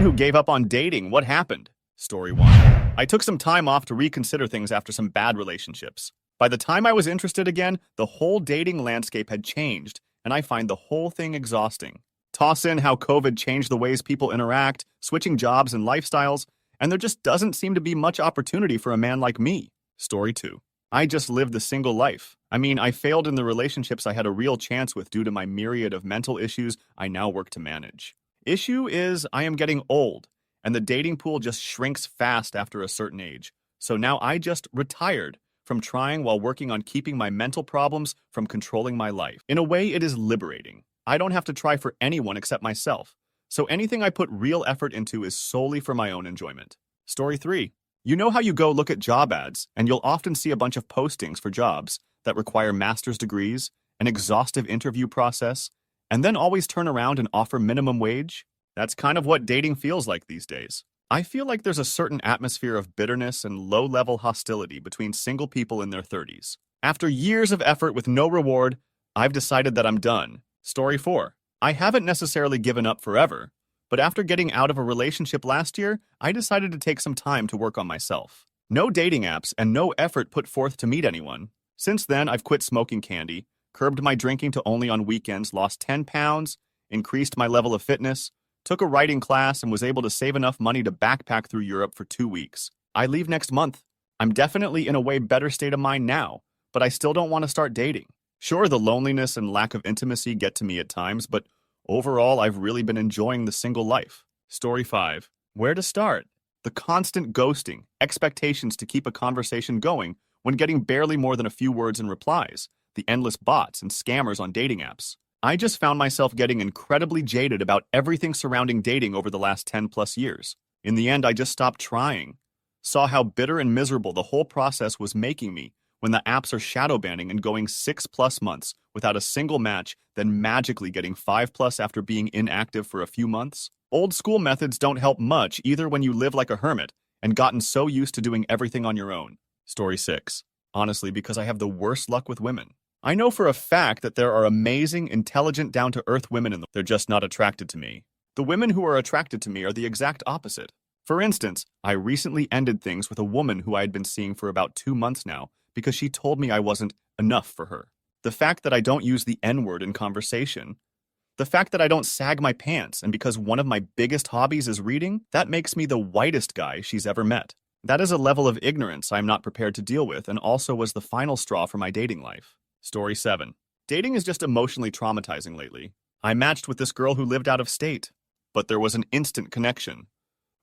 man who gave up on dating. What happened? Story 1. I took some time off to reconsider things after some bad relationships. By the time I was interested again, the whole dating landscape had changed, and I find the whole thing exhausting. Toss in how COVID changed the ways people interact, switching jobs and lifestyles, and there just doesn't seem to be much opportunity for a man like me. Story 2. I just lived the single life. I failed in the relationships I had a real chance with due to my myriad of mental issues I now work to manage. Issue is I am getting old, and the dating pool just shrinks fast after a certain age. So now I just retired from trying while working on keeping my mental problems from controlling my life. In a way, it is liberating. I don't have to try for anyone except myself. So anything I put real effort into is solely for my own enjoyment. Story 3. You know how you go look at job ads, and you'll often see a bunch of postings for jobs that require master's degrees, an exhaustive interview process, and then always turn around and offer minimum wage? That's kind of what dating feels like these days. I feel like there's a certain atmosphere of bitterness and low-level hostility between single people in their 30s. After years of effort with no reward, I've decided that I'm done. Story 4. I haven't necessarily given up forever, but after getting out of a relationship last year, I decided to take some time to work on myself. No dating apps and no effort put forth to meet anyone. Since then, I've quit smoking candy, curbed my drinking to only on weekends, lost 10 pounds, increased my level of fitness, took a writing class, and was able to save enough money to backpack through Europe for 2 weeks. I leave next month. I'm definitely in a way better state of mind now, but I still don't want to start dating. Sure, the loneliness and lack of intimacy get to me at times, but overall, I've really been enjoying the single life. Story 5. Where to start? The constant ghosting, expectations to keep a conversation going when getting barely more than a few words in replies, the endless bots and scammers on dating apps. I just found myself getting incredibly jaded about everything surrounding dating over the last 10 plus years. In the end, I just stopped trying. Saw how bitter and miserable the whole process was making me when the apps are shadow banning and going 6+ months without a single match, then magically getting 5+ after being inactive for a few months. Old school methods don't help much either when you live like a hermit and gotten so used to doing everything on your own. Story 6. Honestly, because I have the worst luck with women. I know for a fact that there are amazing, intelligent, down-to-earth women in the world. They're just not attracted to me. The women who are attracted to me are the exact opposite. For instance, I recently ended things with a woman who I had been seeing for about 2 months now because she told me I wasn't enough for her. The fact that I don't use the N-word in conversation. The fact that I don't sag my pants, and because one of my biggest hobbies is reading, that makes me the whitest guy she's ever met. That is a level of ignorance I'm not prepared to deal with and also was the final straw for my dating life. Story 7. Dating is just emotionally traumatizing lately. I matched with this girl who lived out of state, but there was an instant connection.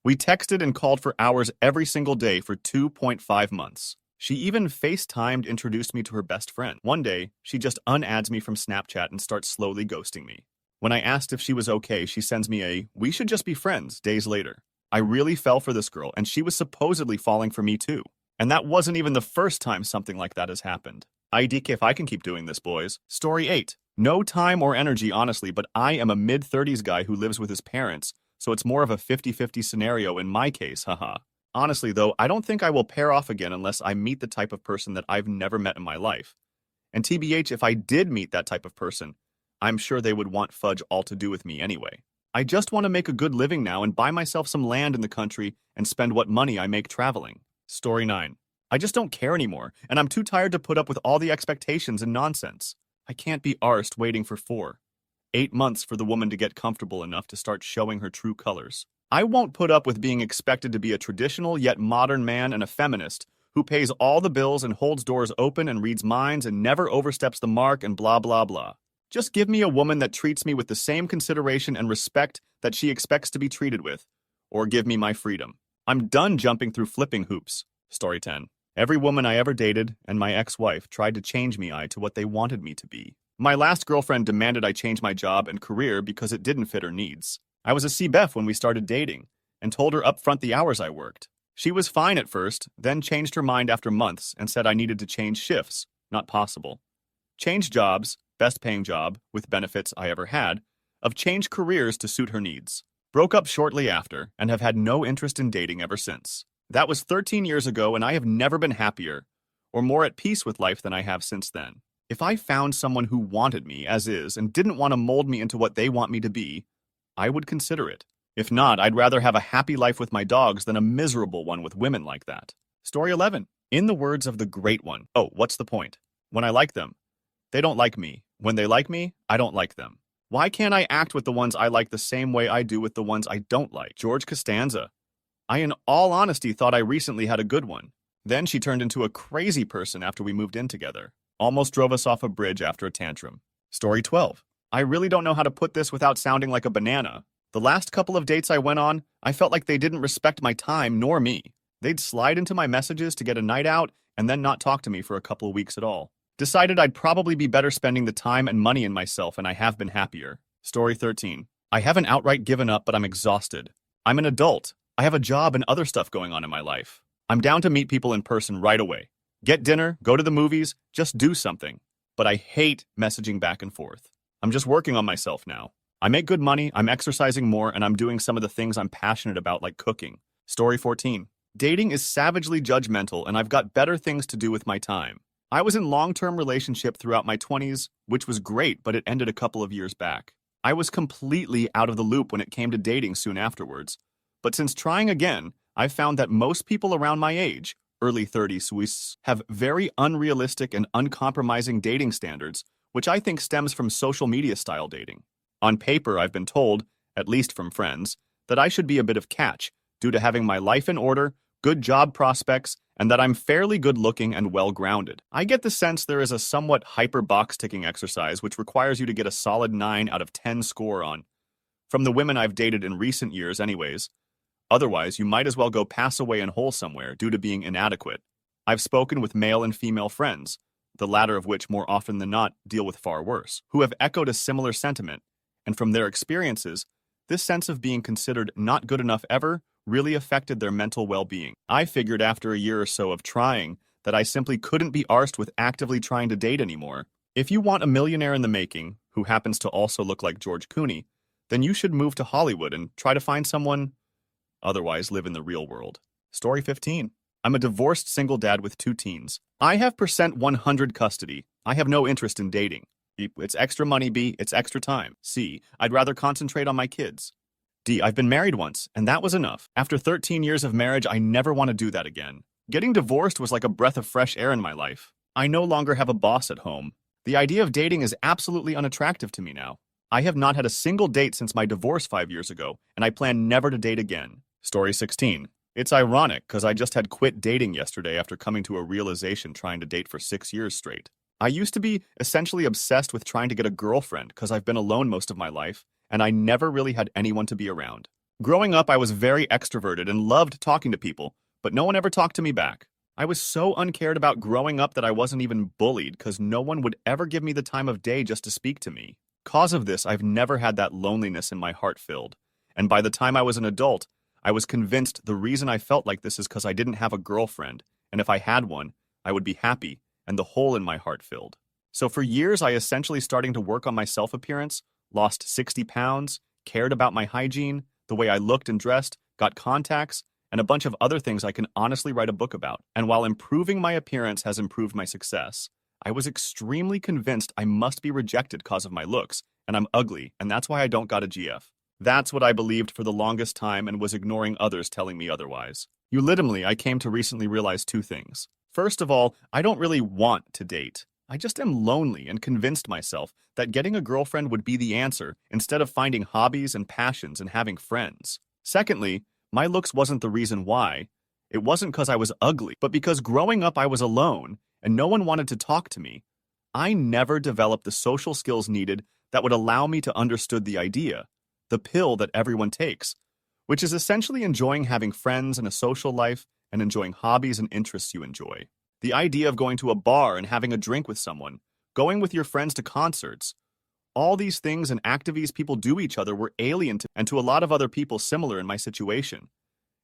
We texted and called for hours every single day for 2.5 months. She even FaceTimed introduced me to her best friend. One day, she just unadds me from Snapchat and starts slowly ghosting me. When I asked if she was okay, she sends me a, "We should just be friends," days later. I really fell for this girl, and she was supposedly falling for me too. And that wasn't even the first time something like that has happened. IDK if I can keep doing this, boys. Story 8. No time or energy, honestly, but I am a mid-30s guy who lives with his parents, so it's more of a 50-50 scenario in my case, haha. Honestly, though, I don't think I will pair off again unless I meet the type of person that I've never met in my life. And TBH, if I did meet that type of person, I'm sure they would want fudge all to do with me anyway. I just want to make a good living now and buy myself some land in the country and spend what money I make traveling. Story 9. I just don't care anymore, and I'm too tired to put up with all the expectations and nonsense. I can't be arsed waiting for 4, 8 months for the woman to get comfortable enough to start showing her true colors. I won't put up with being expected to be a traditional yet modern man and a feminist who pays all the bills and holds doors open and reads minds and never oversteps the mark and blah blah blah. Just give me a woman that treats me with the same consideration and respect that she expects to be treated with, or give me my freedom. I'm done jumping through flipping hoops. Story 10. Every woman I ever dated and my ex-wife tried to change me to what they wanted me to be. My last girlfriend demanded I change my job and career because it didn't fit her needs. I was a CBEF when we started dating and told her upfront the hours I worked. She was fine at first, then changed her mind after months and said I needed to change shifts. Not possible. Change jobs, best paying job, with benefits I ever had, of change careers to suit her needs. Broke up shortly after and have had no interest in dating ever since. That was 13 years ago and I have never been happier or more at peace with life than I have since then. If I found someone who wanted me as is and didn't want to mold me into what they want me to be, I would consider it. If not, I'd rather have a happy life with my dogs than a miserable one with women like that. Story 11. In the words of the great one, oh, what's the point? When I like them, they don't like me. When they like me, I don't like them. Why can't I act with the ones I like the same way I do with the ones I don't like? George Costanza. I, in all honesty, thought I recently had a good one. Then she turned into a crazy person after we moved in together. Almost drove us off a bridge after a tantrum. Story 12. I really don't know how to put this without sounding like a banana. The last couple of dates I went on, I felt like they didn't respect my time nor me. They'd slide into my messages to get a night out and then not talk to me for a couple of weeks at all. Decided I'd probably be better spending the time and money in myself, and I have been happier. Story 13. I haven't outright given up, but I'm exhausted. I'm an adult. I have a job and other stuff going on in my life. I'm down to meet people in person right away. Get dinner, go to the movies, just do something. But I hate messaging back and forth. I'm just working on myself now. I make good money, I'm exercising more, and I'm doing some of the things I'm passionate about, like cooking. Story 14. Dating is savagely judgmental, and I've got better things to do with my time. I was in long-term relationship throughout my 20s, which was great, but it ended a couple of years back. I was completely out of the loop when it came to dating soon afterwards. But since trying again, I've found that most people around my age, early 30s, have very unrealistic and uncompromising dating standards, which I think stems from social media style dating. On paper, I've been told, at least from friends, that I should be a bit of catch due to having my life in order, good job prospects, and that I'm fairly good-looking and well-grounded. I get the sense there is a somewhat hyper box-ticking exercise which requires you to get a solid 9 out of 10 score on, from the women I've dated in recent years anyways. Otherwise, you might as well go pass away in hole somewhere due to being inadequate. I've spoken with male and female friends, the latter of which more often than not deal with far worse, who have echoed a similar sentiment, and from their experiences, this sense of being considered not good enough ever really affected their mental well-being. I figured after a year or so of trying that I simply couldn't be arsed with actively trying to date anymore. If you want a millionaire in the making, who happens to also look like George Clooney, then you should move to Hollywood and try to find someone, otherwise live in the real world. Story 15. I'm a divorced single dad with 2 teens. I have %100 custody. I have no interest in dating. It's extra money, B, it's extra time. C, I'd rather concentrate on my kids. D, I've been married once, and that was enough. After 13 years of marriage, I never want to do that again. Getting divorced was like a breath of fresh air in my life. I no longer have a boss at home. The idea of dating is absolutely unattractive to me now. I have not had a single date since my divorce 5 years ago, and I plan never to date again. Story 16. It's ironic, because I just had quit dating yesterday after coming to a realization trying to date for 6 years straight. I used to be essentially obsessed with trying to get a girlfriend because I've been alone most of my life, and I never really had anyone to be around. Growing up, I was very extroverted and loved talking to people, but no one ever talked to me back. I was so uncared about growing up that I wasn't even bullied because no one would ever give me the time of day just to speak to me. Cause of this, I've never had that loneliness in my heart filled, and by the time I was an adult, I was convinced the reason I felt like this is because I didn't have a girlfriend, and if I had one, I would be happy and the hole in my heart filled. So for years, I essentially starting to work on my self-appearance, lost 60 pounds, cared about my hygiene, the way I looked and dressed, got contacts, and a bunch of other things I can honestly write a book about. And while improving my appearance has improved my success, I was extremely convinced I must be rejected because of my looks, and I'm ugly, and that's why I don't got a GF. That's what I believed for the longest time and was ignoring others telling me otherwise. Legitimately, I came to recently realize 2 things. First of all, I don't really want to date. I just am lonely and convinced myself that getting a girlfriend would be the answer instead of finding hobbies and passions and having friends. Secondly, my looks wasn't the reason why. It wasn't because I was ugly, but because growing up I was alone and no one wanted to talk to me. I never developed the social skills needed that would allow me to understood the idea, the pill that everyone takes, which is essentially enjoying having friends and a social life and enjoying hobbies and interests you enjoy. The idea of going to a bar and having a drink with someone, going with your friends to concerts, all these things and activities people do each other were alien to and to a lot of other people similar in my situation.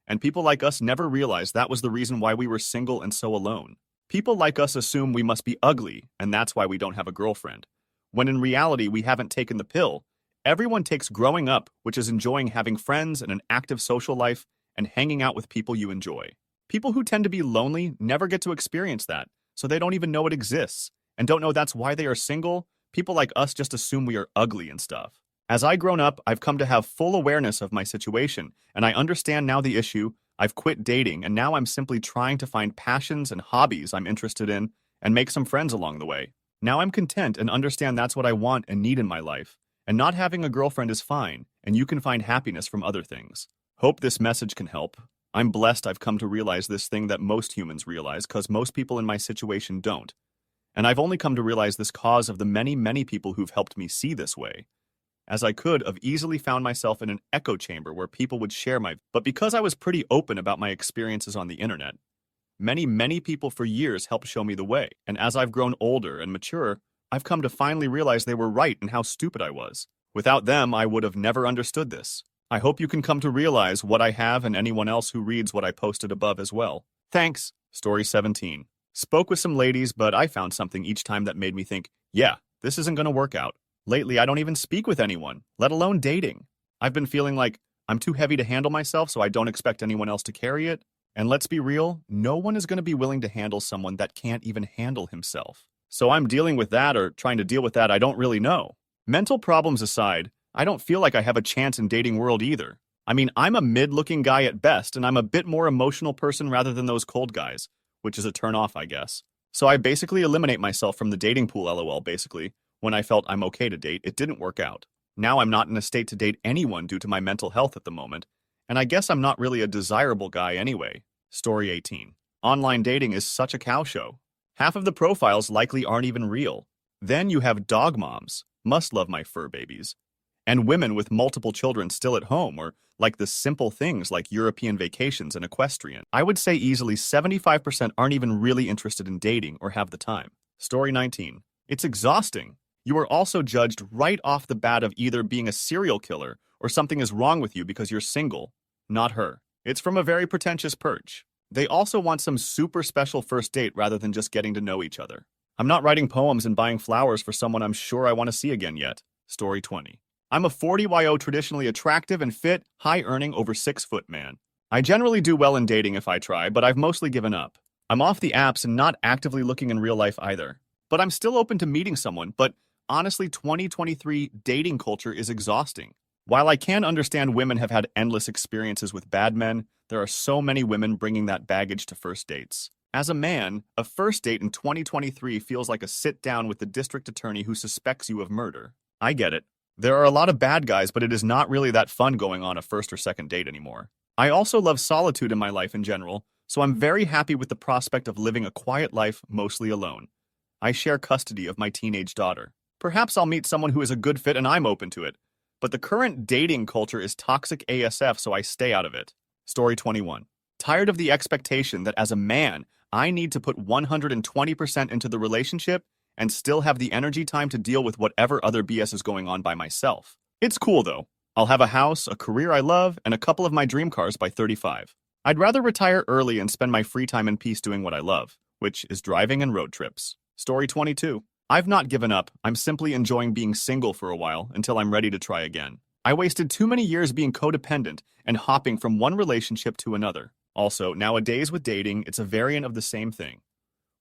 And people like us never realized that was the reason why we were single and so alone. People like us assume we must be ugly, and that's why we don't have a girlfriend. When in reality, we haven't taken the pill. Everyone takes growing up, which is enjoying having friends and an active social life and hanging out with people you enjoy. People who tend to be lonely never get to experience that, so they don't even know it exists, and don't know that's why they are single. People like us just assume we are ugly and stuff. As I grown up, I've come to have full awareness of my situation, and I understand now the issue. I've quit dating, and now I'm simply trying to find passions and hobbies I'm interested in and make some friends along the way. Now I'm content and understand that's what I want and need in my life. And not having a girlfriend is fine, and you can find happiness from other things. Hope this message can help. I'm blessed I've come to realize this thing that most humans realize, because most people in my situation don't. And I've only come to realize this cause of the many, many people who've helped me see this way. As I could have easily found myself in an echo chamber where people would share but because I was pretty open about my experiences on the internet, many, many people for years helped show me the way. And as I've grown older and mature, I've come to finally realize they were right and how stupid I was. Without them, I would have never understood this. I hope you can come to realize what I have and anyone else who reads what I posted above as well. Thanks. Story 17. Spoke with some ladies, but I found something each time that made me think, yeah, this isn't going to work out. Lately, I don't even speak with anyone, let alone dating. I've been feeling like I'm too heavy to handle myself, so I don't expect anyone else to carry it. And let's be real, no one is going to be willing to handle someone that can't even handle himself. So I'm dealing with that or trying to deal with that, I don't really know. Mental problems aside, I don't feel like I have a chance in dating world either. I mean, I'm a mid-looking guy at best, and I'm a bit more emotional person rather than those cold guys, which is a turn-off, I guess. So I basically eliminate myself from the dating pool, lol, basically. When I felt I'm okay to date, it didn't work out. Now I'm not in a state to date anyone due to my mental health at the moment, and I guess I'm not really a desirable guy anyway. Story 18. Online dating is such a cow show. Half of the profiles likely aren't even real. Then you have dog moms, must love my fur babies, and women with multiple children still at home, or like the simple things like European vacations and equestrian. I would say easily 75% aren't even really interested in dating or have the time. Story 19. It's exhausting. You are also judged right off the bat of either being a serial killer or something is wrong with you because you're single, not her. It's from a very pretentious perch. They also want some super special first date rather than just getting to know each other. I'm not writing poems and buying flowers for someone I'm sure I want to see again yet. Story 20. I'm a 40YO traditionally attractive and fit, high-earning, over 6-foot man. I generally do well in dating if I try, but I've mostly given up. I'm off the apps and not actively looking in real life either. But I'm still open to meeting someone, but honestly, 2023 dating culture is exhausting. While I can understand women have had endless experiences with bad men, there are so many women bringing that baggage to first dates. As a man, a first date in 2023 feels like a sit-down with the district attorney who suspects you of murder. I get it. There are a lot of bad guys, but it is not really that fun going on a first or second date anymore. I also love solitude in my life in general, so I'm very happy with the prospect of living a quiet life mostly alone. I share custody of my teenage daughter. Perhaps I'll meet someone who is a good fit and I'm open to it. But the current dating culture is toxic ASF, so I stay out of it. Story 21. Tired of the expectation that as a man, I need to put 120% into the relationship and still have the energy time to deal with whatever other BS is going on by myself. It's cool though. I'll have a house, a career I love, and a couple of my dream cars by 35. I'd rather retire early and spend my free time in peace doing what I love, which is driving and road trips. Story 22. I've not given up. I'm simply enjoying being single for a while until I'm ready to try again. I wasted too many years being codependent and hopping from one relationship to another. Also, nowadays with dating, it's a variant of the same thing.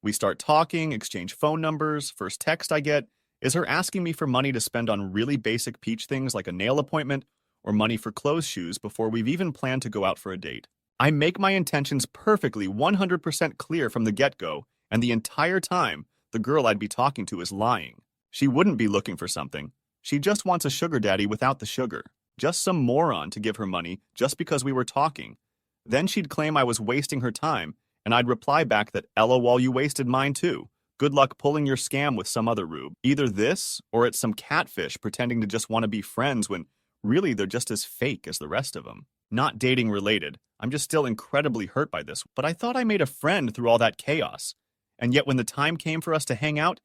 We start talking, exchange phone numbers, first text I get is her asking me for money to spend on really basic peach things like a nail appointment or money for clothes shoes before we've even planned to go out for a date. I make my intentions perfectly 100% clear from the get-go, and the entire time, the girl I'd be talking to is lying. She wouldn't be looking for something. She just wants a sugar daddy without the sugar. Just some moron to give her money just because we were talking. Then she'd claim I was wasting her time, and I'd reply back that LOL, you wasted mine too. Good luck pulling your scam with some other rube. Either this, or it's some catfish pretending to just want to be friends when really they're just as fake as the rest of them. Not dating related. I'm just still incredibly hurt by this, but I thought I made a friend through all that chaos. And yet when the time came for us to hang out,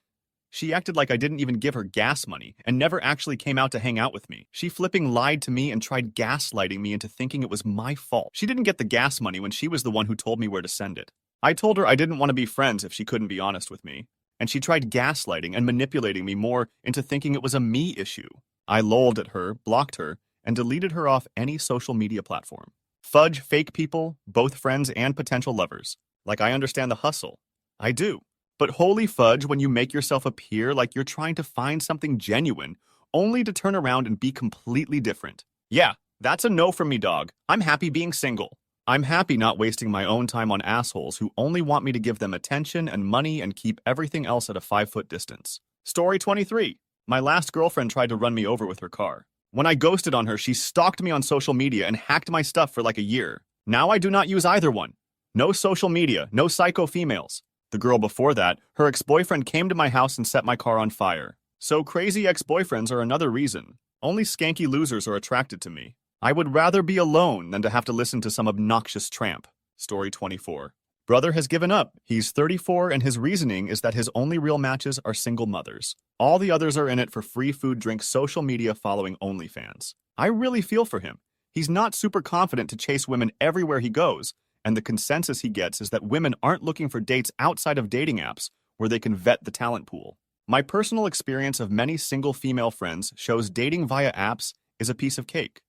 she acted like I didn't even give her gas money and never actually came out to hang out with me. She flipping lied to me and tried gaslighting me into thinking it was my fault. She didn't get the gas money when she was the one who told me where to send it. I told her I didn't want to be friends if she couldn't be honest with me. And she tried gaslighting and manipulating me more into thinking it was a me issue. I lolled at her, blocked her, and deleted her off any social media platform. Fudge fake people, both friends and potential lovers. Like I understand the hustle. I do. But holy fudge when you make yourself appear like you're trying to find something genuine only to turn around and be completely different. Yeah, that's a no from me, dog. I'm happy being single. I'm happy not wasting my own time on assholes who only want me to give them attention and money and keep everything else at a 5-foot distance. Story 23. My last girlfriend tried to run me over with her car. When I ghosted on her, she stalked me on social media and hacked my stuff for like a year. Now I do not use either one. No social media, no psycho females. The girl before that, her ex-boyfriend came to my house and set my car on fire. So crazy ex-boyfriends are another reason. Only skanky losers are attracted to me. I would rather be alone than to have to listen to some obnoxious tramp. Story 24. Brother has given up. He's 34 and his reasoning is that his only real matches are single mothers. All the others are in it for free food, drink, social media, following OnlyFans. I really feel for him. He's not super confident to chase women everywhere he goes, and the consensus he gets is that women aren't looking for dates outside of dating apps where they can vet the talent pool. My personal experience of many single female friends shows dating via apps is a piece of cake.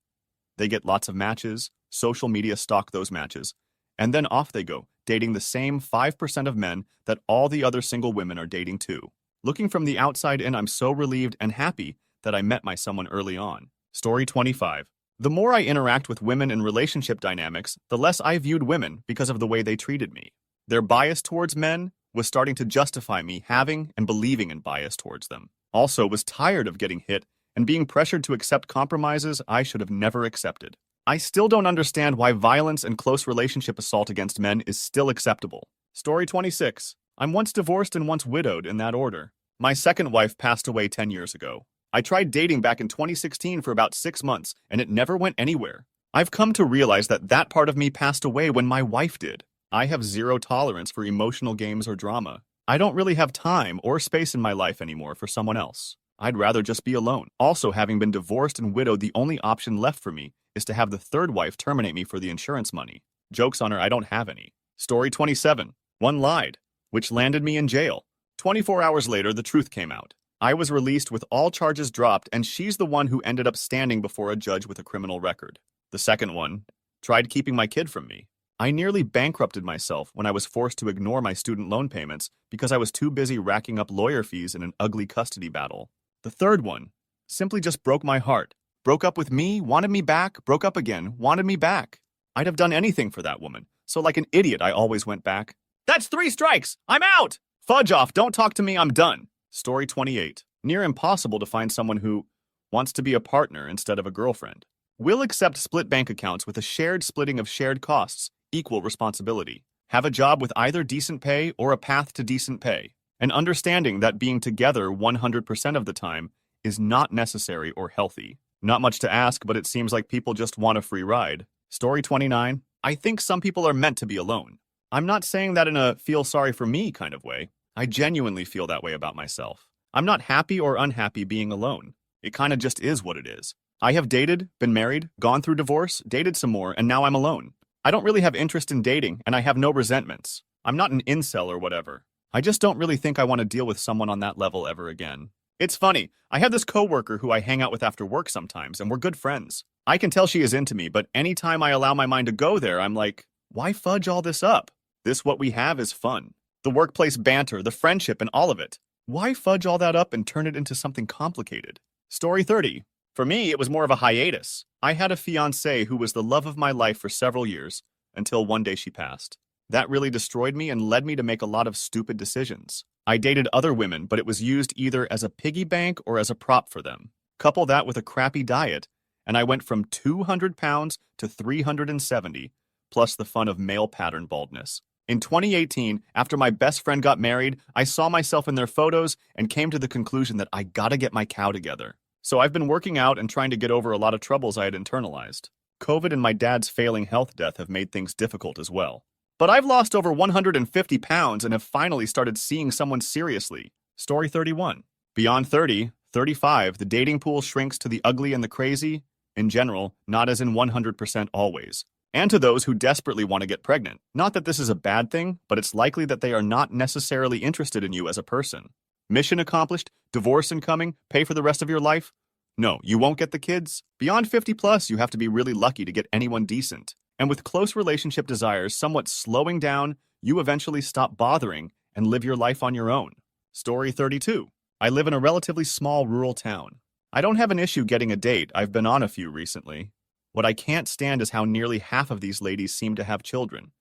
They get lots of matches, social media stalk those matches, and then off they go, dating the same 5% of men that all the other single women are dating too. Looking from the outside in, I'm so relieved and happy that I met my someone early on. Story 25. The more I interact with women in relationship dynamics, the less I viewed women because of the way they treated me. Their bias towards men was starting to justify me having and believing in bias towards them. Also was tired of getting hit and being pressured to accept compromises I should have never accepted. I still don't understand why violence and close relationship assault against men is still acceptable. Story 26. I'm once divorced and once widowed in that order. My second wife passed away 10 years ago. I tried dating back in 2016 for about 6 months, and it never went anywhere. I've come to realize that that part of me passed away when my wife did. I have zero tolerance for emotional games or drama. I don't really have time or space in my life anymore for someone else. I'd rather just be alone. Also, having been divorced and widowed, the only option left for me is to have the third wife terminate me for the insurance money. Joke's on her, I don't have any. Story 27. One lied, which landed me in jail. 24 hours later, the truth came out. I was released with all charges dropped, and she's the one who ended up standing before a judge with a criminal record. The second one tried keeping my kid from me. I nearly bankrupted myself when I was forced to ignore my student loan payments because I was too busy racking up lawyer fees in an ugly custody battle. The third one simply just broke my heart. Broke up with me, wanted me back, broke up again, wanted me back. I'd have done anything for that woman. So like an idiot, I always went back. That's 3 strikes! I'm out! Fudge off, don't talk to me, I'm done. Story 28. Near impossible to find someone who wants to be a partner instead of a girlfriend. Will accept split bank accounts with a shared splitting of shared costs, equal responsibility. Have a job with either decent pay or a path to decent pay. And understanding that being together 100% of the time is not necessary or healthy. Not much to ask, but it seems like people just want a free ride. Story 29. I think some people are meant to be alone. I'm not saying that in a feel sorry for me kind of way. I genuinely feel that way about myself. I'm not happy or unhappy being alone. It kind of just is what it is. I have dated, been married, gone through divorce, dated some more, and now I'm alone. I don't really have interest in dating, and I have no resentments. I'm not an incel or whatever. I just don't really think I want to deal with someone on that level ever again. It's funny, I have this coworker who I hang out with after work sometimes, and we're good friends. I can tell she is into me, but anytime I allow my mind to go there, I'm like, why fudge all this up? This what we have is fun. The workplace banter, the friendship, and all of it. Why fudge all that up and turn it into something complicated? Story 30. For me, it was more of a hiatus. I had a fiancée who was the love of my life for several years, until one day she passed. That really destroyed me and led me to make a lot of stupid decisions. I dated other women, but it was used either as a piggy bank or as a prop for them. Couple that with a crappy diet, and I went from 200 pounds to 370, plus the fun of male pattern baldness. In 2018, after my best friend got married, I saw myself in their photos and came to the conclusion that I gotta get my cow together. So I've been working out and trying to get over a lot of troubles I had internalized. COVID and my dad's failing health death have made things difficult as well. But I've lost over 150 pounds and have finally started seeing someone seriously. Story 31. Beyond 30, 35, the dating pool shrinks to the ugly and the crazy, in general, not as in 100% always. And to those who desperately want to get pregnant. Not that this is a bad thing, but it's likely that they are not necessarily interested in you as a person. Mission accomplished, divorce incoming, pay for the rest of your life? No, you won't get the kids. Beyond 50 plus, you have to be really lucky to get anyone decent. And with close relationship desires somewhat slowing down, you eventually stop bothering and live your life on your own. Story 32. I live in a relatively small rural town. I don't have an issue getting a date. I've been on a few recently. What I can't stand is how nearly half of these ladies seem to have children.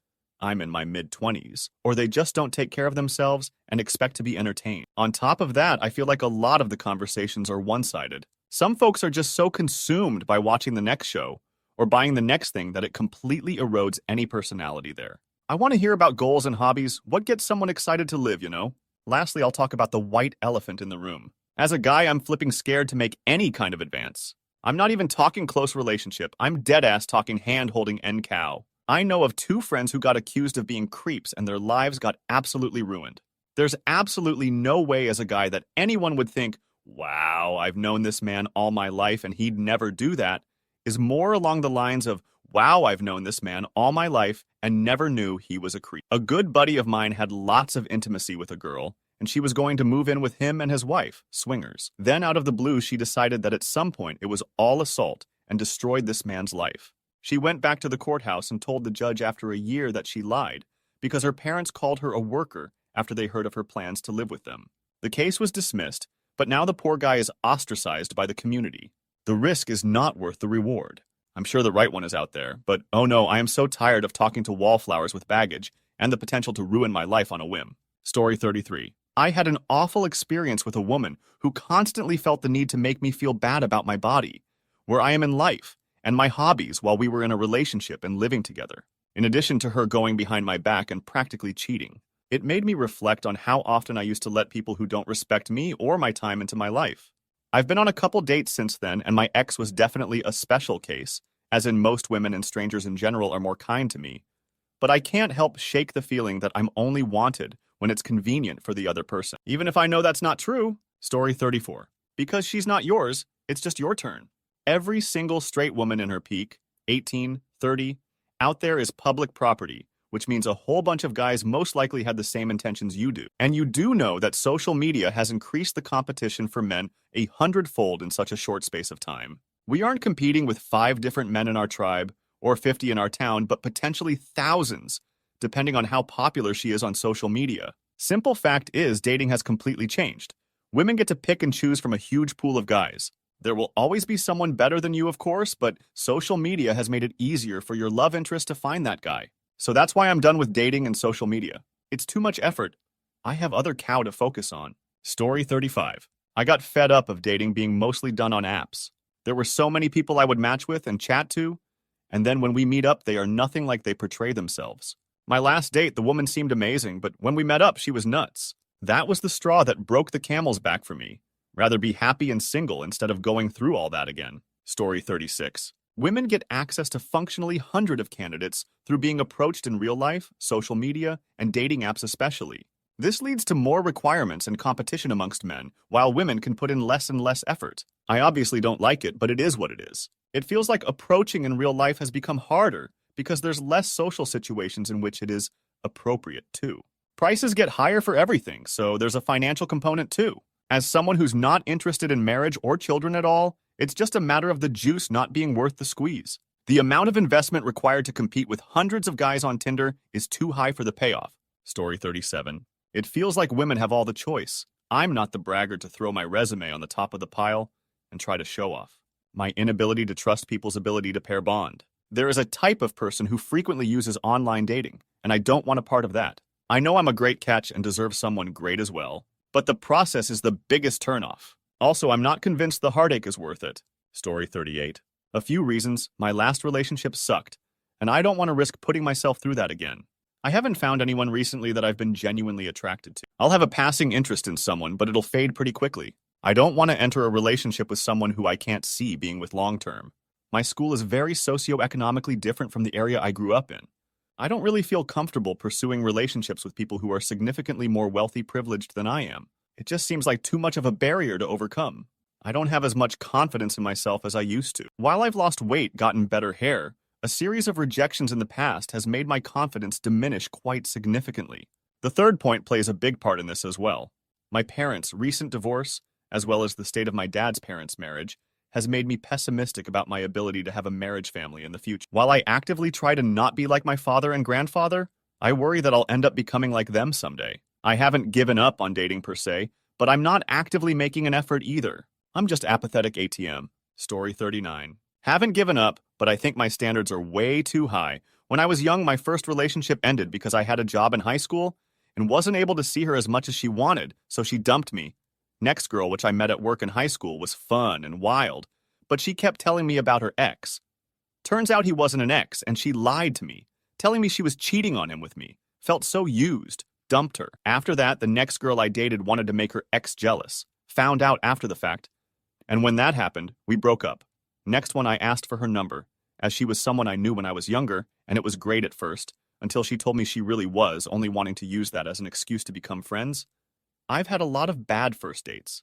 I'm in my mid-20s, or they just don't take care of themselves and expect to be entertained. On top of that, I feel like a lot of the conversations are one-sided. Some folks are just so consumed by watching the next show or buying the next thing that it completely erodes any personality there. I want to hear about goals and hobbies. What gets someone excited to live, you know? Lastly, I'll talk about the white elephant in the room. As a guy, I'm flipping scared to make any kind of advance. I'm not even talking close relationship. I'm dead-ass talking hand-holding and cow. I know of 2 friends who got accused of being creeps and their lives got absolutely ruined. There's absolutely no way as a guy that anyone would think, wow, I've known this man all my life and he'd never do that, is more along the lines of, wow, I've known this man all my life and never knew he was a creep. A good buddy of mine had lots of intimacy with a girl, and she was going to move in with him and his wife, swingers. Then out of the blue, she decided that at some point it was all assault and destroyed this man's life. She went back to the courthouse and told the judge after a year that she lied because her parents called her a worker after they heard of her plans to live with them. The case was dismissed, but now the poor guy is ostracized by the community. The risk is not worth the reward. I'm sure the right one is out there, but oh no, I am so tired of talking to wallflowers with baggage and the potential to ruin my life on a whim. Story 33. I had an awful experience with a woman who constantly felt the need to make me feel bad about my body, where I am in life, and my hobbies while we were in a relationship and living together. In addition to her going behind my back and practically cheating, it made me reflect on how often I used to let people who don't respect me or my time into my life. I've been on a couple dates since then, and my ex was definitely a special case, as in most women and strangers in general are more kind to me. But I can't help shake the feeling that I'm only wanted when it's convenient for the other person. Even if I know that's not true. Story 34. Because she's not yours, it's just your turn. Every single straight woman in her peak, 18, 30, out there is public property, which means a whole bunch of guys most likely had the same intentions you do. And you do know that social media has increased the competition for men 100-fold in such a short space of time. We aren't competing with 5 different men in our tribe or 50 in our town, but potentially thousands, depending on how popular she is on social media. Simple fact is, dating has completely changed. Women get to pick and choose from a huge pool of guys. There will always be someone better than you, of course, but social media has made it easier for your love interest to find that guy. So that's why I'm done with dating and social media. It's too much effort. I have other cow to focus on. Story 35. I got fed up of dating being mostly done on apps. There were so many people I would match with and chat to, and then when we meet up, they are nothing like they portray themselves. My last date, the woman seemed amazing, but when we met up, she was nuts. That was the straw that broke the camel's back for me. Rather be happy and single instead of going through all that again. Story 36. Women get access to functionally hundreds of candidates through being approached in real life, social media, and dating apps especially. This leads to more requirements and competition amongst men, while women can put in less and less effort. I obviously don't like it, but it is what it is. It feels like approaching in real life has become harder because there's less social situations in which it is appropriate too. Prices get higher for everything, so there's a financial component too. As someone who's not interested in marriage or children at all, it's just a matter of the juice not being worth the squeeze. The amount of investment required to compete with hundreds of guys on Tinder is too high for the payoff. Story 37. It feels like women have all the choice. I'm not the braggart to throw my resume on the top of the pile and try to show off my inability to trust people's ability to pair bond. There is a type of person who frequently uses online dating, and I don't want a part of that. I know I'm a great catch and deserve someone great as well, but the process is the biggest turnoff. Also, I'm not convinced the heartache is worth it. Story 38. A few reasons. My last relationship sucked, and I don't want to risk putting myself through that again. I haven't found anyone recently that I've been genuinely attracted to. I'll have a passing interest in someone, but it'll fade pretty quickly. I don't want to enter a relationship with someone who I can't see being with long-term. My school is very socioeconomically different from the area I grew up in. I don't really feel comfortable pursuing relationships with people who are significantly more wealthy privileged than I am. It just seems like too much of a barrier to overcome. I don't have as much confidence in myself as I used to. While I've lost weight, gotten better hair, a series of rejections in the past has made my confidence diminish quite significantly. The third point plays a big part in this as well. My parents' recent divorce, as well as the state of my dad's parents' marriage, has made me pessimistic about my ability to have a marriage family in the future. While I actively try to not be like my father and grandfather, I worry that I'll end up becoming like them someday. I haven't given up on dating per se, but I'm not actively making an effort either. I'm just apathetic ATM. Story 39. Haven't given up, but I think my standards are way too high. When I was young, my first relationship ended because I had a job in high school and wasn't able to see her as much as she wanted, so she dumped me. Next girl, which I met at work in high school, was fun and wild, but she kept telling me about her ex. Turns out he wasn't an ex, and she lied to me, telling me she was cheating on him with me. Felt so used. Dumped her. After that, the next girl I dated wanted to make her ex jealous. Found out after the fact. And when that happened, we broke up. Next one, I asked for her number, as she was someone I knew when I was younger, and it was great at first, until she told me she really was, only wanting to use that as an excuse to become friends. I've had a lot of bad first dates.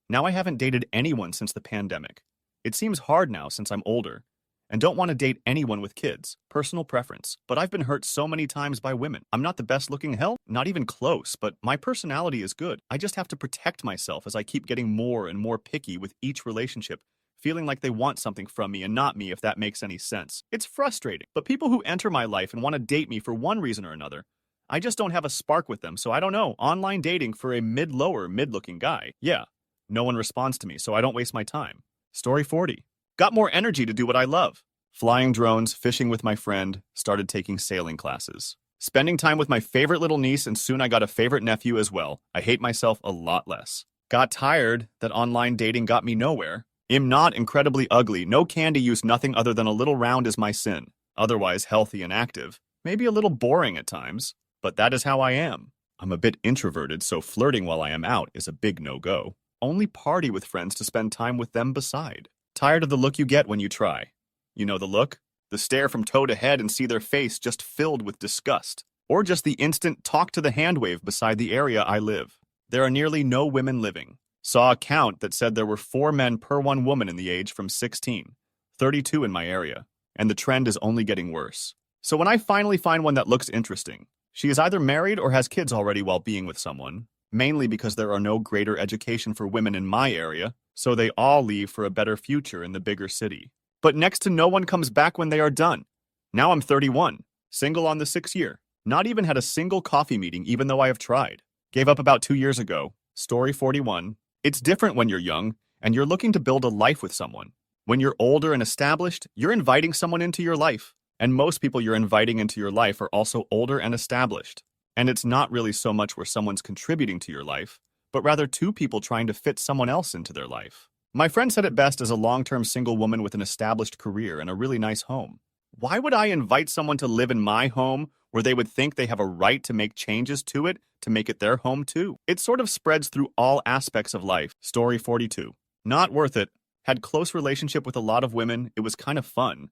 Now I haven't dated anyone since the pandemic. It seems hard now since I'm older, and don't want to date anyone with kids. Personal preference. But I've been hurt so many times by women. I'm not the best looking hell, not even close, but my personality is good. I just have to protect myself as I keep getting more and more picky with each relationship, feeling like they want something from me and not me, if that makes any sense. It's frustrating, but people who enter my life and want to date me for one reason or another, I just don't have a spark with them, so I don't know. Online dating for a mid-lower, mid-looking guy. Yeah, no one responds to me, so I don't waste my time. Story 40. Got more energy to do what I love. Flying drones, fishing with my friend, started taking sailing classes. Spending time with my favorite little niece, and soon I got a favorite nephew as well. I hate myself a lot less. Got tired that online dating got me nowhere. Am not incredibly ugly, no candy use, nothing other than a little round is my sin. Otherwise healthy and active. Maybe a little boring at times, but that is how I am. I'm a bit introverted, so flirting while I am out is a big no-go. Only party with friends to spend time with them beside. Tired of the look you get when you try. You know the look? The stare from toe to head and see their face just filled with disgust. Or just the instant talk to the hand wave beside the area I live. There are nearly no women living. Saw a count that said there were 4 men per 1 woman in the age from 16. 32 in my area. And the trend is only getting worse. So when I finally find one that looks interesting, she is either married or has kids already while being with someone. Mainly because there are no greater education for women in my area, so they all leave for a better future in the bigger city. But next to no one comes back when they are done. Now I'm 31, single on the 6th year. Not even had a single coffee meeting even though I have tried. Gave up about 2 years ago. Story 41. It's different when you're young, and you're looking to build a life with someone. When you're older and established, you're inviting someone into your life. And most people you're inviting into your life are also older and established. And it's not really so much where someone's contributing to your life, but rather 2 people trying to fit someone else into their life. My friend said it best as a long-term single woman with an established career and a really nice home. Why would I invite someone to live in my home where they would think they have a right to make changes to it to make it their home too? It sort of spreads through all aspects of life. Story 42. Not worth it. Had close relationship with a lot of women. It was kind of fun.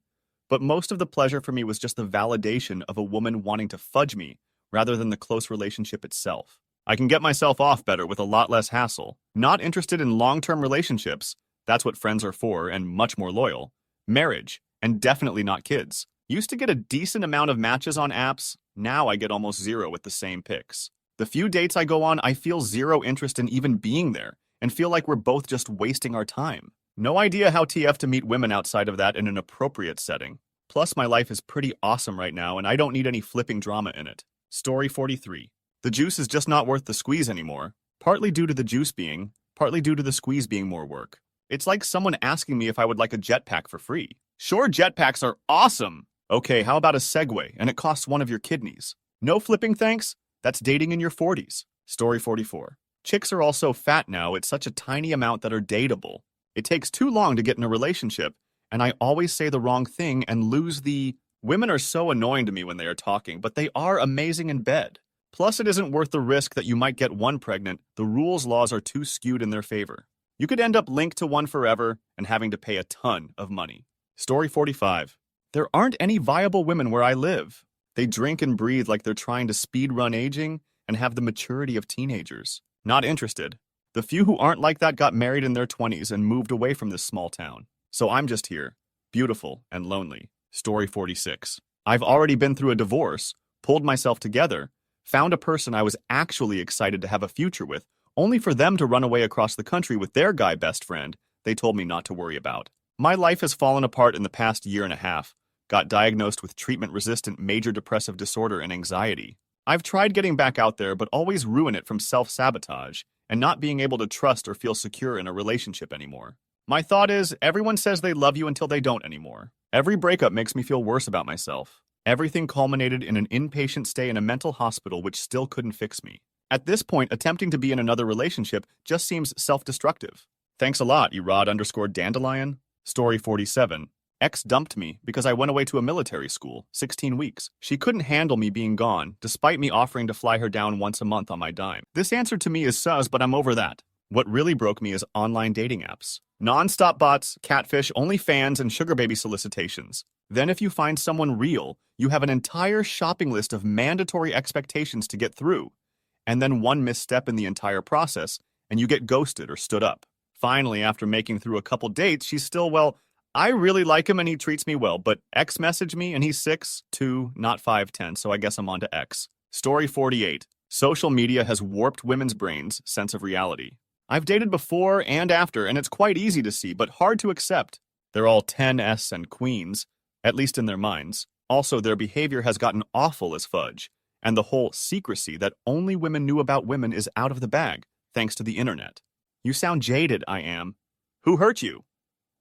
But most of the pleasure for me was just the validation of a woman wanting to fudge me rather than the close relationship itself. I can get myself off better with a lot less hassle. Not interested in long-term relationships. That's what friends are for, and much more loyal. Marriage, and definitely not kids. Used to get a decent amount of matches on apps. Now I get almost 0 with the same pics. The few dates I go on, I feel 0 interest in even being there, and feel like we're both just wasting our time. No idea how TF to meet women outside of that in an appropriate setting. Plus, my life is pretty awesome right now, and I don't need any flipping drama in it. Story 43. The juice is just not worth the squeeze anymore. Partly due to the juice being, partly due to the squeeze being more work. It's like someone asking me if I would like a jetpack for free. Sure, jetpacks are awesome. Okay, how about a Segway, and it costs one of your kidneys? No flipping thanks? That's dating in your 40s. Story 44. Chicks are also fat now. It's such a tiny amount that are dateable. It takes too long to get in a relationship, and I always say the wrong thing and lose the... Women are so annoying to me when they are talking, but they are amazing in bed. Plus, it isn't worth the risk that you might get one pregnant. The rules laws are too skewed in their favor. You could end up linked to one forever and having to pay a ton of money. Story 45. There aren't any viable women where I live. They drink and breathe like they're trying to speed run aging and have the maturity of teenagers. Not interested. The few who aren't like that got married in their 20s and moved away from this small town. So I'm just here, beautiful and lonely. Story 46. I've already been through a divorce, pulled myself together, found a person I was actually excited to have a future with, only for them to run away across the country with their guy best friend they told me not to worry about. My life has fallen apart in the past year and a half. Got diagnosed with treatment-resistant major depressive disorder and anxiety. I've tried getting back out there, but always ruin it from self-sabotage and not being able to trust or feel secure in a relationship anymore. My thought is, everyone says they love you until they don't anymore. Every breakup makes me feel worse about myself. Everything culminated in an inpatient stay in a mental hospital which still couldn't fix me. At this point, attempting to be in another relationship just seems self-destructive. Thanks a lot, Erod_Dandelion. Story 47. Ex dumped me because I went away to a military school, 16 weeks. She couldn't handle me being gone, despite me offering to fly her down once a month on my dime. This answer to me is sus, but I'm over that. What really broke me is online dating apps. Non-stop bots, catfish, OnlyFans, and sugar baby solicitations. Then if you find someone real, you have an entire shopping list of mandatory expectations to get through. And then one misstep in the entire process, and you get ghosted or stood up. Finally, after making through a couple dates, she's still, well, I really like him and he treats me well, but X messaged me and he's 6'2", not 5'10", so I guess I'm on to X. Story 48. Social media has warped women's brains' sense of reality. I've dated before and after, and it's quite easy to see, but hard to accept. They're all 10s and queens, at least in their minds. Also, their behavior has gotten awful as fudge, and the whole secrecy that only women knew about women is out of the bag, thanks to the internet. You sound jaded, I am. Who hurt you?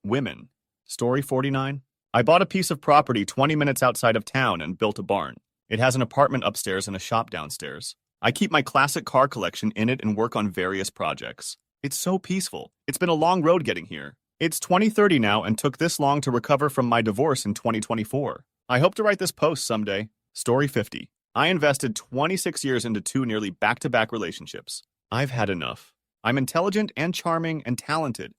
Women. Story 49. I bought a piece of property 20 minutes outside of town and built a barn. It has an apartment upstairs and a shop downstairs. I keep my classic car collection in it and work on various projects. It's so peaceful. It's been a long road getting here. It's 2030 now and took this long to recover from my divorce in 2024. I hope to write this post someday. Story 50. I invested 26 years into 2 nearly back-to-back relationships. I've had enough. I'm intelligent and charming and talented,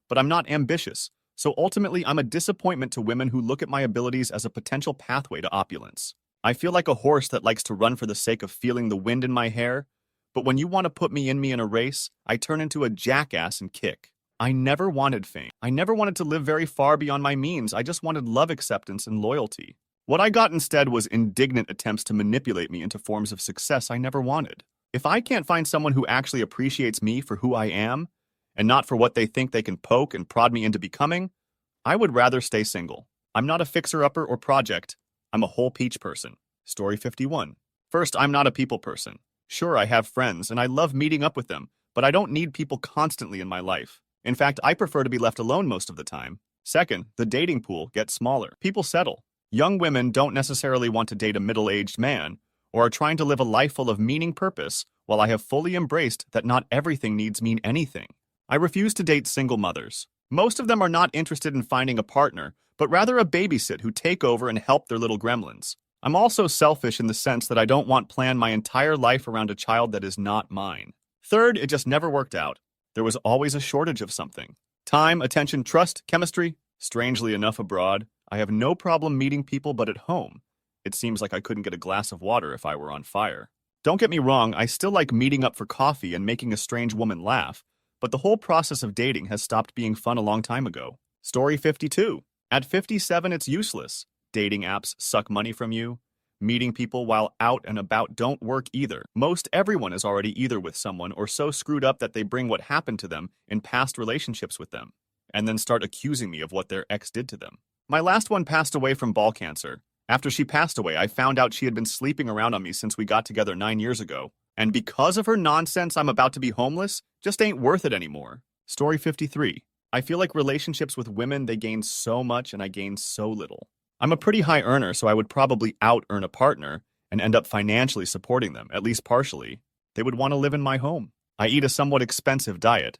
but I'm not ambitious. So ultimately, I'm a disappointment to women who look at my abilities as a potential pathway to opulence. I feel like a horse that likes to run for the sake of feeling the wind in my hair, but when you want to put me in a race, I turn into a jackass and kick. I never wanted fame. I never wanted to live very far beyond my means. I just wanted love acceptance and loyalty. What I got instead was indignant attempts to manipulate me into forms of success I never wanted. If I can't find someone who actually appreciates me for who I am, and not for what they think they can poke and prod me into becoming, I would rather stay single. I'm not a fixer-upper or project. I'm a whole peach person. Story 51. First, I'm not a people person. Sure, I have friends, and I love meeting up with them, but I don't need people constantly in my life. In fact, I prefer to be left alone most of the time. Second, the dating pool gets smaller. People settle. Young women don't necessarily want to date a middle-aged man, or are trying to live a life full of meaning purpose, while I have fully embraced that not everything needs mean anything. I refuse to date single mothers. Most of them are not interested in finding a partner, but rather a babysit who take over and help their little gremlins. I'm also selfish in the sense that I don't want to plan my entire life around a child that is not mine. Third, it just never worked out. There was always a shortage of something. Time, attention, trust, chemistry. Strangely enough abroad, I have no problem meeting people, but at home, it seems like I couldn't get a glass of water if I were on fire. Don't get me wrong, I still like meeting up for coffee and making a strange woman laugh, but the whole process of dating has stopped being fun a long time ago. Story 52. At 57, it's useless. Dating apps suck money from you. Meeting people while out and about don't work either. Most everyone is already either with someone or so screwed up that they bring what happened to them in past relationships with them, and then start accusing me of what their ex did to them. My last one passed away from ball cancer. After she passed away, I found out she had been sleeping around on me since we got together 9 years ago. And because of her nonsense, I'm about to be homeless? Just ain't worth it anymore. Story 53. I feel like relationships with women, they gain so much and I gain so little. I'm a pretty high earner, so I would probably out-earn a partner and end up financially supporting them, at least partially. They would want to live in my home. I eat a somewhat expensive diet.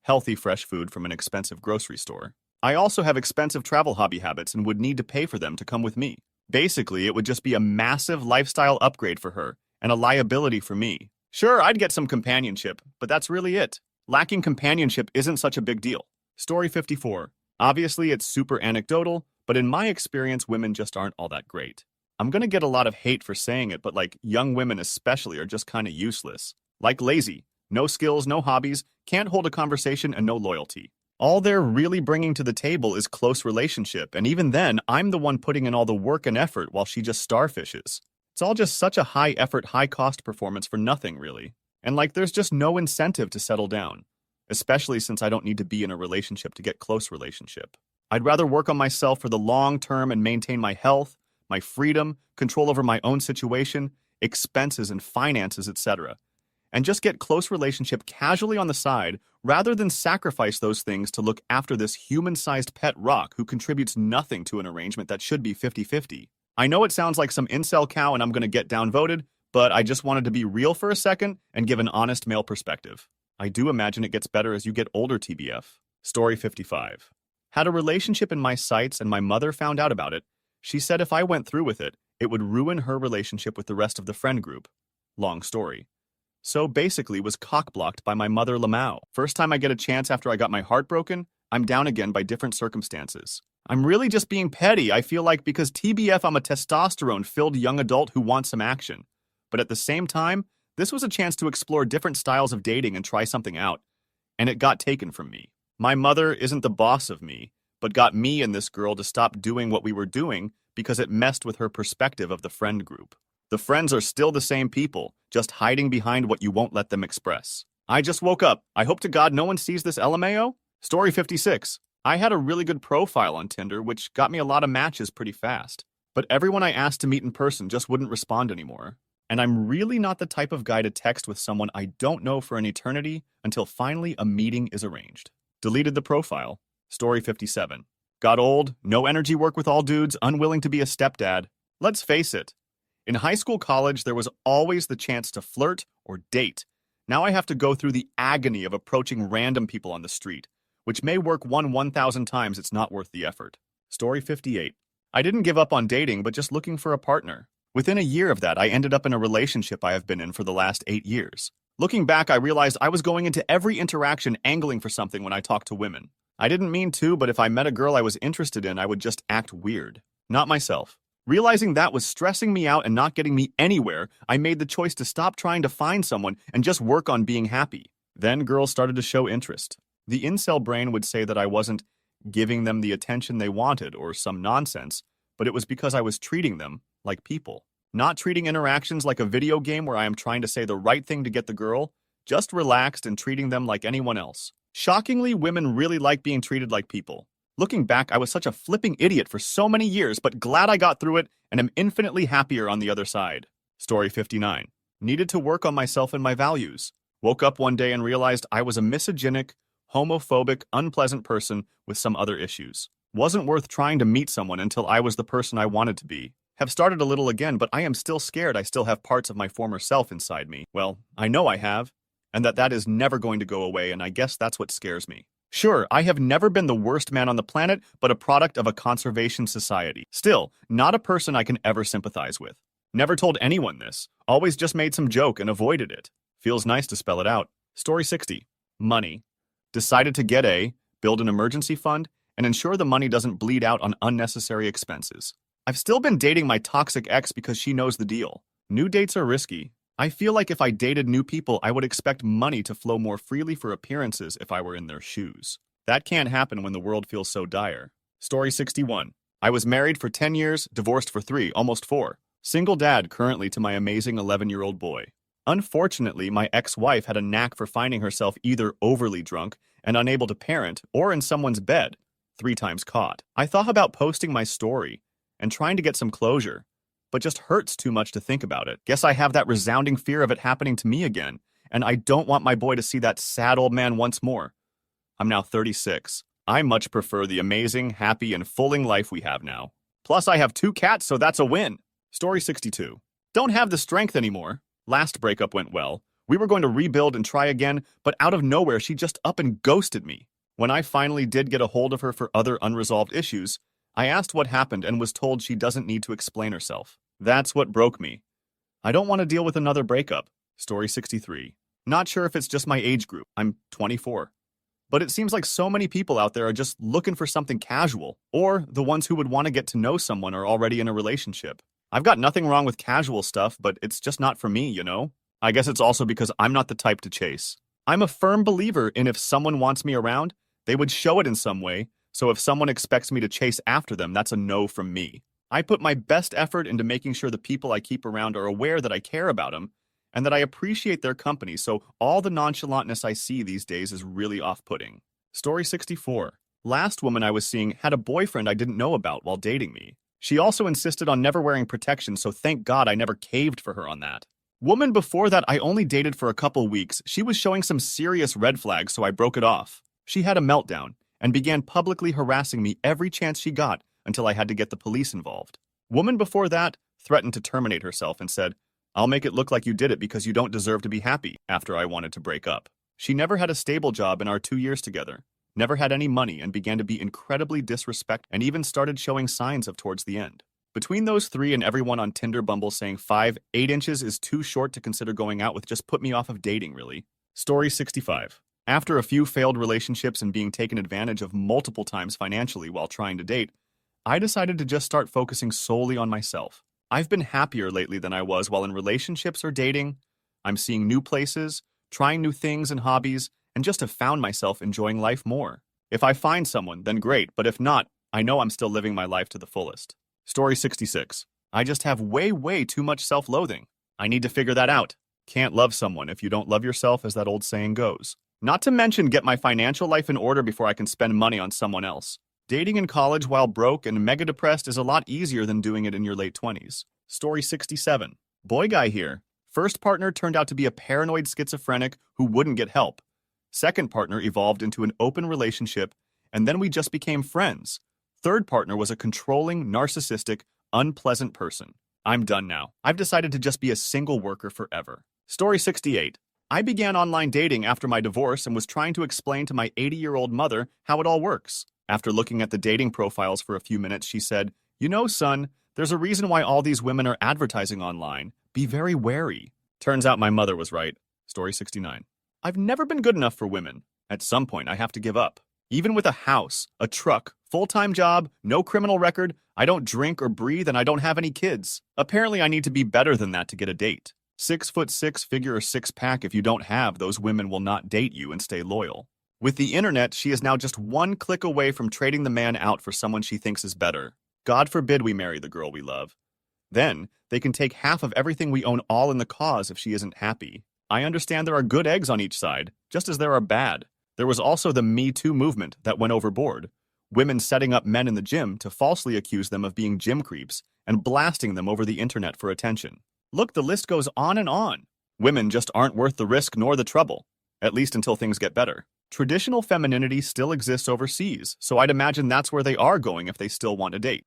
Healthy, fresh food from an expensive grocery store. I also have expensive travel hobby habits and would need to pay for them to come with me. Basically, it would just be a massive lifestyle upgrade for her and a liability for me. Sure, I'd get some companionship, but that's really it. Lacking companionship isn't such a big deal. Story 54. Obviously, it's super anecdotal, but in my experience, women just aren't all that great. I'm gonna get a lot of hate for saying it, but like, young women especially are just kinda useless. Like lazy. No skills, no hobbies, can't hold a conversation, and no loyalty. All they're really bringing to the table is close relationship, and even then, I'm the one putting in all the work and effort while she just starfishes. It's all just such a high-effort, high-cost performance for nothing, really. And like, there's just no incentive to settle down, especially since I don't need to be in a relationship to get close relationship. I'd rather work on myself for the long term and maintain my health, my freedom, control over my own situation, expenses and finances, etc., and just get close relationship casually on the side rather than sacrifice those things to look after this human-sized pet rock who contributes nothing to an arrangement that should be 50-50. I know it sounds like some incel cow and I'm going to get downvoted, but I just wanted to be real for a second and give an honest male perspective. I do imagine it gets better as you get older, TBF. Story 55. Had a relationship in my sights and my mother found out about it. She said if I went through with it, it would ruin her relationship with the rest of the friend group. Long story. So basically was cock-blocked by my mother Lamau. First time I get a chance after I got my heart broken, I'm down again by different circumstances. I'm really just being petty, I feel like, because TBF I'm a testosterone-filled young adult who wants some action. But at the same time, this was a chance to explore different styles of dating and try something out. And it got taken from me. My mother isn't the boss of me, but got me and this girl to stop doing what we were doing because it messed with her perspective of the friend group. The friends are still the same people, just hiding behind what you won't let them express. I just woke up. I hope to God no one sees this LMAO. Story 56. I had a really good profile on Tinder, which got me a lot of matches pretty fast. But everyone I asked to meet in person just wouldn't respond anymore. And I'm really not the type of guy to text with someone I don't know for an eternity until finally a meeting is arranged. Deleted the profile. Story 57. Got old, no energy work with all dudes, unwilling to be a stepdad. Let's face it. In high school, college, there was always the chance to flirt or date. Now I have to go through the agony of approaching random people on the street, which may work 1,000 times it's not worth the effort. Story 58. I didn't give up on dating, but just looking for a partner. Within a year of that, I ended up in a relationship I have been in for the last 8 years. Looking back, I realized I was going into every interaction angling for something when I talked to women. I didn't mean to, but if I met a girl I was interested in, I would just act weird. Not myself. Realizing that was stressing me out and not getting me anywhere, I made the choice to stop trying to find someone and just work on being happy. Then girls started to show interest. The incel brain would say that I wasn't giving them the attention they wanted or some nonsense, but it was because I was treating them like people. Not treating interactions like a video game where I am trying to say the right thing to get the girl, just relaxed and treating them like anyone else. Shockingly, women really like being treated like people. Looking back, I was such a flipping idiot for so many years, but glad I got through it and am infinitely happier on the other side. Story 59. Needed to work on myself and my values. Woke up one day and realized I was a misogynic, homophobic, unpleasant person with some other issues. Wasn't worth trying to meet someone until I was the person I wanted to be. Have started a little again, but I am still scared I still have parts of my former self inside me. Well, I know I have, and that is never going to go away, and I guess that's what scares me. Sure, I have never been the worst man on the planet, but a product of a conservation society. Still, not a person I can ever sympathize with. Never told anyone this. Always just made some joke and avoided it. Feels nice to spell it out. Story 60. Money. Decided to get build an emergency fund, and ensure the money doesn't bleed out on unnecessary expenses. I've still been dating my toxic ex because she knows the deal. New dates are risky. I feel like if I dated new people, I would expect money to flow more freely for appearances if I were in their shoes. That can't happen when the world feels so dire. Story 61. I was married for 10 years, divorced for 3, almost 4. Single dad currently to my amazing 11-year-old boy. Unfortunately, my ex-wife had a knack for finding herself either overly drunk and unable to parent or in someone's bed, 3 times caught. I thought about posting my story and trying to get some closure, but just hurts too much to think about it. Guess I have that resounding fear of it happening to me again, and I don't want my boy to see that sad old man once more. I'm now 36. I much prefer the amazing, happy, and fulfilling life we have now. Plus, I have 2 cats, so that's a win. Story 62. Don't have the strength anymore. Last breakup went well. We were going to rebuild and try again, but out of nowhere, she just up and ghosted me. When I finally did get a hold of her for other unresolved issues, I asked what happened and was told she doesn't need to explain herself. That's what broke me. I don't want to deal with another breakup. Story 63. Not sure if it's just my age group. I'm 24. But it seems like so many people out there are just looking for something casual, or the ones who would want to get to know someone are already in a relationship. I've got nothing wrong with casual stuff, but it's just not for me, you know? I guess it's also because I'm not the type to chase. I'm a firm believer in if someone wants me around, they would show it in some way, so if someone expects me to chase after them, that's a no from me. I put my best effort into making sure the people I keep around are aware that I care about them and that I appreciate their company, so all the nonchalantness I see these days is really off-putting. Story 64. Last woman I was seeing had a boyfriend I didn't know about while dating me. She also insisted on never wearing protection, so thank God I never caved for her on that. Woman before that I only dated for a couple weeks. She was showing some serious red flags, so I broke it off. She had a meltdown and began publicly harassing me every chance she got until I had to get the police involved. Woman before that threatened to terminate herself and said, "I'll make it look like you did it because you don't deserve to be happy," after I wanted to break up. She never had a stable job in our 2 years together, never had any money, and began to be incredibly disrespectful and even started showing signs of towards the end. Between those three and everyone on Tinder Bumble saying 5'8" is too short to consider going out with just put me off of dating, really. Story 65. After a few failed relationships and being taken advantage of multiple times financially while trying to date, I decided to just start focusing solely on myself. I've been happier lately than I was while in relationships or dating. I'm seeing new places, trying new things and hobbies, and just have found myself enjoying life more. If I find someone, then great, but if not, I know I'm still living my life to the fullest. Story 66. I just have way too much self-loathing. I need to figure that out. Can't love someone if you don't love yourself, as that old saying goes. Not to mention get my financial life in order before I can spend money on someone else. Dating in college while broke and mega depressed is a lot easier than doing it in your late 20s. Story 67. Boy guy here. First partner turned out to be a paranoid schizophrenic who wouldn't get help. Second partner evolved into an open relationship, and then we just became friends. Third partner was a controlling, narcissistic, unpleasant person. I'm done now. I've decided to just be a single worker forever. Story 68. I began online dating after my divorce and was trying to explain to my 80-year-old mother how it all works. After looking at the dating profiles for a few minutes, she said, "You know, son, there's a reason why all these women are advertising online. Be very wary." Turns out my mother was right. Story 69. I've never been good enough for women. At some point, I have to give up. Even with a house, a truck, full-time job, no criminal record, I don't drink or breathe, and I don't have any kids. Apparently, I need to be better than that to get a date. 6'6", figure or six-pack, if you don't have, those women will not date you and stay loyal. With the internet, she is now just one click away from trading the man out for someone she thinks is better. God forbid we marry the girl we love. Then, they can take half of everything we own all in the cause if she isn't happy. I understand there are good eggs on each side, just as there are bad. There was also the Me Too movement that went overboard. Women setting up men in the gym to falsely accuse them of being gym creeps and blasting them over the internet for attention. Look, the list goes on and on. Women just aren't worth the risk nor the trouble, at least until things get better. Traditional femininity still exists overseas, so I'd imagine that's where they are going if they still want to date.